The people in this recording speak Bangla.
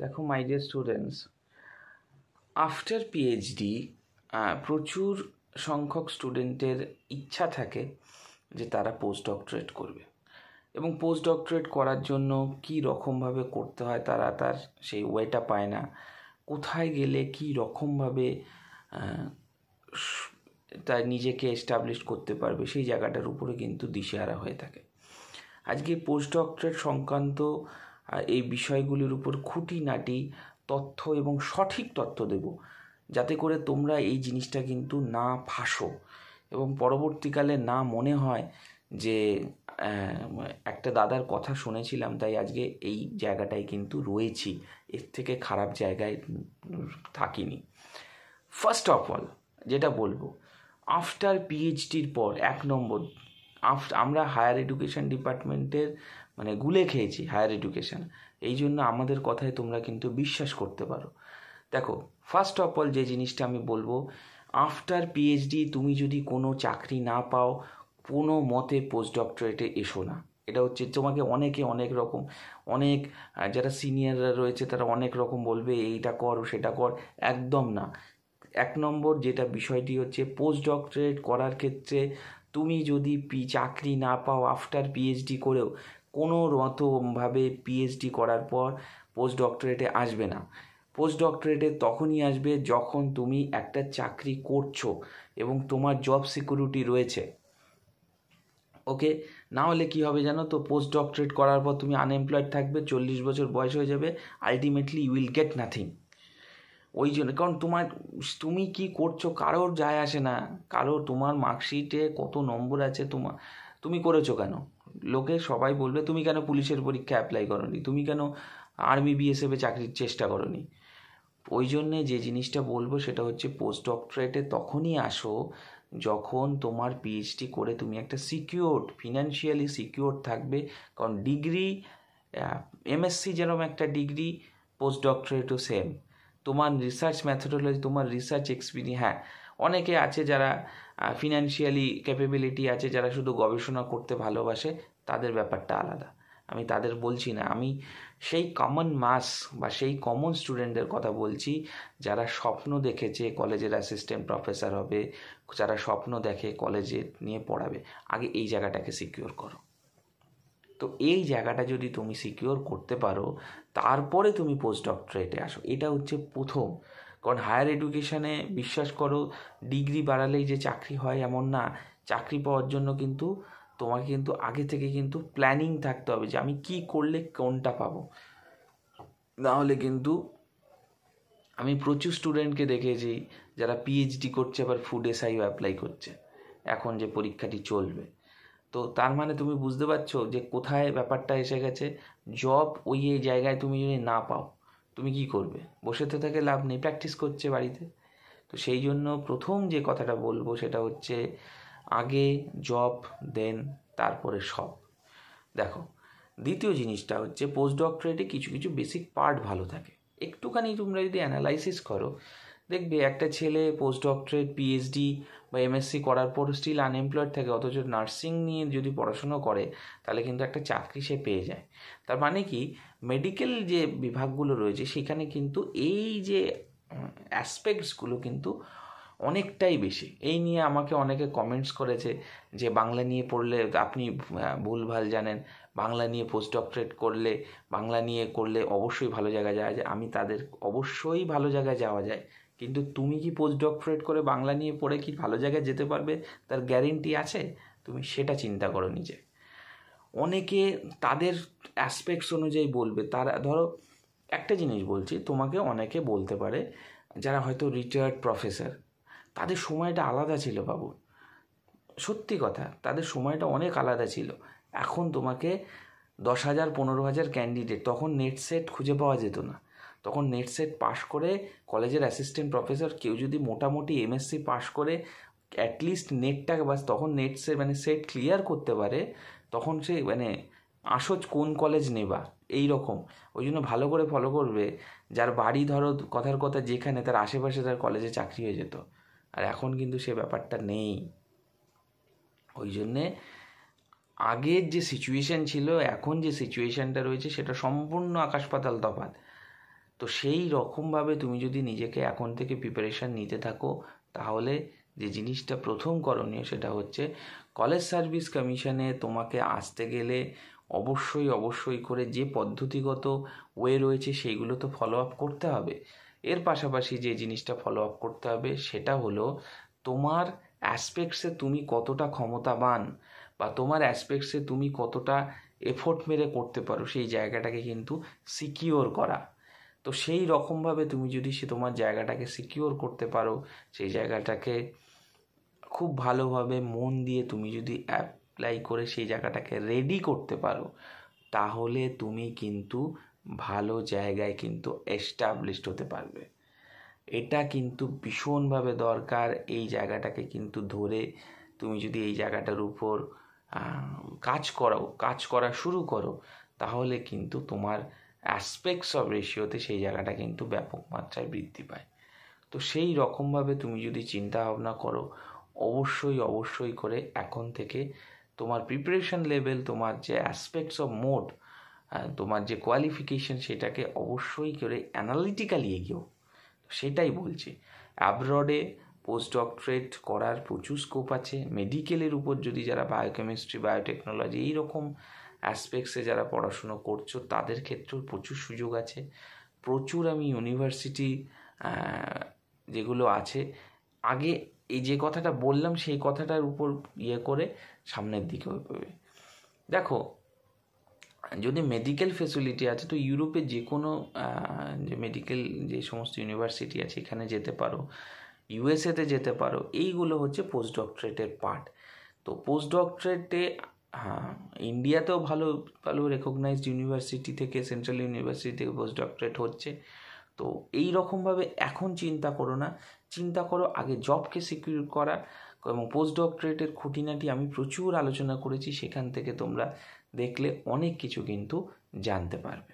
দেখো my dear students, after PhD প্রচুর সংখ্যক স্টুডেন্টের ইচ্ছা থাকে যে তারা পোস্ট ডক্টরেট করবে এবং পোস্ট ডক্টরেট করার জন্য কী রকমভাবে করতে হয় তারা তার সেই ওয়েটা পায় না। কোথায় গেলে কী রকমভাবে তার নিজেকে এস্টাবলিশ করতে পারবে সেই জায়গাটার উপরে কিন্তু দিশেহারা হয়ে থাকে। আজকে পোস্ট ডক্টরেট সংক্রান্ত এই বিষয়গুলির উপর খুঁটিনাটি তথ্য এবং সঠিক তথ্য দেব, যাতে করে তোমরা এই জিনিসটা কিন্তু না ফাঁসো এবং পরবর্তীকালে না মনে হয় যে একটা দাদার কথা শুনেছিলাম তাই আজকে এই জায়গাটায় কিন্তু রয়েছি, এর থেকে খারাপ জায়গায় থাকিনি। ফার্স্ট অফ অল যেটা বলবো, আফটার পিএইচডির পর 1 নম্বর, আমরা হায়ার এডুকেশন ডিপার্টমেন্টের গুলে খেয়েছি হায়ার এডুকেশন, এই জন্য আমাদের কথায় তোমরা কিন্তু বিশ্বাস করতে পারো। দেখো, ফার্স্ট অফ অল যে জিনিসটা আমি বলবো, আফটার পিএইচডি তুমি যদি কোনো চাকরি না পাও, কোনো মতে পোস্ট ডক্টরেটে এসো না। এটা হচ্ছে তোমাকে অনেকে অনেক রকম, অনেক যারা সিনিয়ররা রয়েছে তারা অনেক রকম বলবে এইটা কর সেটা কর, একদম না। 1 নম্বর যেটা বিষয়টি হচ্ছে, পোস্ট ডক্টরেট করার ক্ষেত্রে তুমি যদি চাকরি না পাও আফটার পিএইচডি করেও, কোনো মতোভাবে পিএইচডি করার পর পোস্ট ডক্টরেটে আসবে না। পোস্ট ডক্টরেটে তখনই আসবে যখন তুমি একটা চাকরি করছো এবং তোমার জব সিকিউরিটি রয়েছে। ওকে, না হলে কী হবে জানো তো, পোস্ট ডক্টরেট করার পর তুমি আনএমপ্লয়েড থাকবে, 40 বছর বয়স হয়ে যাবে, ultimately you will get nothing. ওই জন্য, কারণ তুমি কি করছো কারোর যায় আসে না, তোমার মার্কশিটে কত নম্বর আছে তুমি করেছো কেন, লোকে সবাই বলবে তুমি কেন পুলিশের পরীক্ষা অ্যাপ্লাই করোনি, তুমি কেন আর্মি বিএসএফে চাকরির চেষ্টা করোনি। ওই জন্যে যে জিনিসটা বলবো সেটা হচ্ছে, পোস্ট ডক্টরেটে তখনই আসো যখন তোমার পিএইচডি করে তুমি একটা সিকিউরড, ফিনান্সিয়ালি সিকিউরড থাকবে। কারণ ডিগ্রি, এমএসসি যেরকম একটা ডিগ্রি, পোস্ট ডক্টরেটও সেম। তোমার রিসার্চ ম্যাথোডোলজি, তোমার রিসার্চ এক্সপিরিয়েন্স, হ্যাঁ অনেকে আছে যারা ফিনান্সিয়ালি ক্যাপেবিলিটি আছে, যারা শুধু গবেষণা করতে ভালোবাসে, তাদের ব্যাপারটা আলাদা, আমি তাদের বলছি না। আমি সেই কমন মাস বা সেই কমন স্টুডেন্টদের কথা বলছি, যারা স্বপ্ন দেখেছে কলেজের অ্যাসিস্ট্যান্ট প্রফেসর হবে, যারা স্বপ্ন দেখে কলেজে নিয়ে পড়াবে। আগে এই জায়গাটাকে সিকিউর করো। তো এই জায়গাটা যদি তুমি সিকিউর করতে পারো, তারপরে তুমি পোস্ট ডক্টরেটে আসো। এটা হচ্ছে প্রথম। কারণ হায়ার এডুকেশানে বিশ্বাস করো, ডিগ্রি বাড়ালেই যে চাকরি হয় এমন না। চাকরি পাওয়ার জন্য কিন্তু তোমাকে কিন্তু আগে থেকে কিন্তু প্ল্যানিং থাকতে হবে যে আমি কি করলে কোনটা পাবো। নাহলে কিন্তু আমি প্রচুর স্টুডেন্টকে দেখেছি যারা পিএইচডি করছে আবার ফুড এসআইও অ্যাপ্লাই করছে এখন যে পরীক্ষাটি চলবে। তো তার মানে তুমি বুঝতে পারছো যে কোথায় ব্যাপারটা এসে গেছে। জব ওই এই জায়গায় তুমি যদি না পাও, তুমি কি করবে? বসে তো থেকে লাভ নেই, প্র্যাকটিস করছে বাড়িতে। তো সেই জন্য প্রথম যে কথাটা বলবো সেটা হচ্ছে, আগে জব, দেন তারপরে সব। দেখো, দ্বিতীয় জিনিসটা হচ্ছে, পোস্ট ডক্টরেটে কিছু কিছু বেসিক পার্ট ভালো থাকে। একটুখানি তোমরা যদি অ্যানালাইসিস করো, দেখবে একটা ছেলে পোস্ট ডক্টরেট, পিএইচডি বা এমএসসি করার পর স্টিল আনএমপ্লয়েড থাকে, অথচ নার্সিং নিয়ে যদি পড়াশুনো করে তাহলে কিন্তু একটা চাকরি সে পেয়ে যায়। তার মানে কি, মেডিকেল যে বিভাগগুলো রয়েছে সেখানে কিন্তু এই যে অ্যাসপেক্টসগুলো কিন্তু অনেকটাই বেশি। এই নিয়ে আমাকে অনেকে কমেন্টস করেছে যে বাংলা নিয়ে পড়লে আপনি ভুলভাল জানেন, বাংলা নিয়ে পোস্ট ডক্টরেট করলে, বাংলা নিয়ে করলে অবশ্যই ভালো জায়গায় যাওয়া যায়। আমি তাদের, অবশ্যই ভালো জায়গায় যাওয়া যায়, কিন্তু তুমি কি পোস্ট ডক্টরেট করে বাংলা নিয়ে পড়ে কি ভালো জায়গায় যেতে পারবে তার গ্যারেন্টি আছে? তুমি সেটা চিন্তা করো নিজে। অনেকে তাদের অ্যাসপেক্টস অনুযায়ী বলবে। তারা ধরো, একটা জিনিস বলছি তোমাকে, অনেকে বলতে পারে যারা হয়তো রিটায়ার্ড প্রফেসর, তাদের সময়টা আলাদা ছিল বাবু, সত্যি কথা, তাদের সময়টা অনেক আলাদা ছিল। এখন তোমাকে 10,000 15,000 ক্যান্ডিডেট, তখন নেট সেট খুঁজে পাওয়া যেত না। তখন নেট সেট পাশ করে কলেজের অ্যাসিস্ট্যান্ট প্রফেসর কেউ যদি মোটামুটি এমএসসি পাশ করে অ্যাটলিস্ট নেটটাকে, বাস তখন নেট সেট ক্লিয়ার করতে পারে, তখন সে আসো কোন কলেজ নেবা এই রকম। ওই জন্য ভালো করে ফলো করবে, যার বাড়ি ধরো কথার কথা যেখানে, তার আশেপাশে তার কলেজে চাকরি হয়ে যেত। আর এখন কিন্তু সে ব্যাপারটা নেই। ওই জন্যে আগের যে সিচুয়েশান ছিল, এখন যে সিচুয়েশানটা রয়েছে সেটা সম্পূর্ণ আকাশ পাতাল তফাৎ। তো সেই রকমভাবে তুমি যদি নিজেকে এখন থেকে প্রিপারেশান নিতে থাকো, তাহলে যে জিনিসটা প্রথম করণীয় সেটা হচ্ছে কলেজ সার্ভিস কমিশনে তোমাকে আসতে গেলে অবশ্যই করে যে পদ্ধতিগত ওয়ে রয়েছে সেইগুলো তো ফলো আপ করতে হবে। এর পাশাপাশি যে জিনিসটা ফলো আপ করতে হবে সেটা হলো তোমার অ্যাসপেক্টসে তুমি কতটা ক্ষমতাবান বা তোমার অ্যাসপেক্টসে তুমি কতটা এফোর্ট মেরে করতে পারো সেই জায়গাটাকে কিন্তু সিকিওর করা। তো সেই রকমভাবে তুমি যদি তোমার জায়গাটাকে সিকিওর করতে পারো, সেই জায়গাটাকে খুব ভালোভাবে মন দিয়ে তুমি যদি অ্যাপ্লাই করে সেই জায়গাটাকে রেডি করতে পারো, তাহলে তুমি কিন্তু ভালো জায়গায় কিন্তু এস্টাবলিশড হতে পারবে। এটা কিন্তু ভীষণভাবে দরকার। এই জায়গাটাকে কিন্তু ধরে তুমি যদি এই জায়গাটার উপর কাজ করা শুরু করো, তাহলে কিন্তু তোমার অ্যাসপেক্টস অফ রেশিওতে সেই জায়গাটা কিন্তু ব্যাপক মাত্রায় বৃদ্ধি পায়। তো সেই রকমভাবে তুমি যদি চিন্তা ভাবনা করো, অবশ্যই করে এখন থেকে তোমার প্রিপারেশন লেভেল, তোমার যে অ্যাসপেক্টস অফ মোড, তোমার যে কোয়ালিফিকেশন, সেটাকে অবশ্যই করে অ্যানালিটিক্যালি এগিয়েও। সেটাই বলছি, অ্যাব্রডে পোস্ট ডক্টরেট করার প্রচুর স্কোপ আছে। মেডিকেলের উপর যদি যারা বায়োকেমিস্ট্রি, বায়োটেকনোলজি এইরকম অ্যাসপেক্টসে যারা পড়াশুনো করছো, তাদের ক্ষেত্রেও প্রচুর সুযোগ আছে। প্রচুর আমি ইউনিভার্সিটি যেগুলো আছে, আগে এই যে কথাটা বললাম সেই কথাটার উপর করে সামনের দিকে এগোবে। দেখো, যদি মেডিকেল ফেসিলিটি আছে তো ইউরোপে যে কোনো যে মেডিকেল যে সমস্ত ইউনিভার্সিটি আছে এখানে যেতে পারো, ইউএসএতে যেতে পারো। এইগুলো হচ্ছে পোস্ট ডক্টরেটের পার্ট। তো পোস্ট ডক্টরেটে ইন্ডিয়াতেও ভালো ভালো রেকগনাইজড ইউনিভার্সিটি থেকে, সেন্ট্রাল ইউনিভার্সিটি থেকে পোস্ট ডক্টরেট হচ্ছে। তো এই রকমভাবে এখন চিন্তা করো না, চিন্তা করো আগে জবকে সিকিউর করা। এবং পোস্ট ডক্টরেটের খুঁটিনাটি আমি প্রচুর আলোচনা করেছি, সেখান থেকে তোমরা দেখলে অনেক কিছু কিন্তু জানতে পারবে।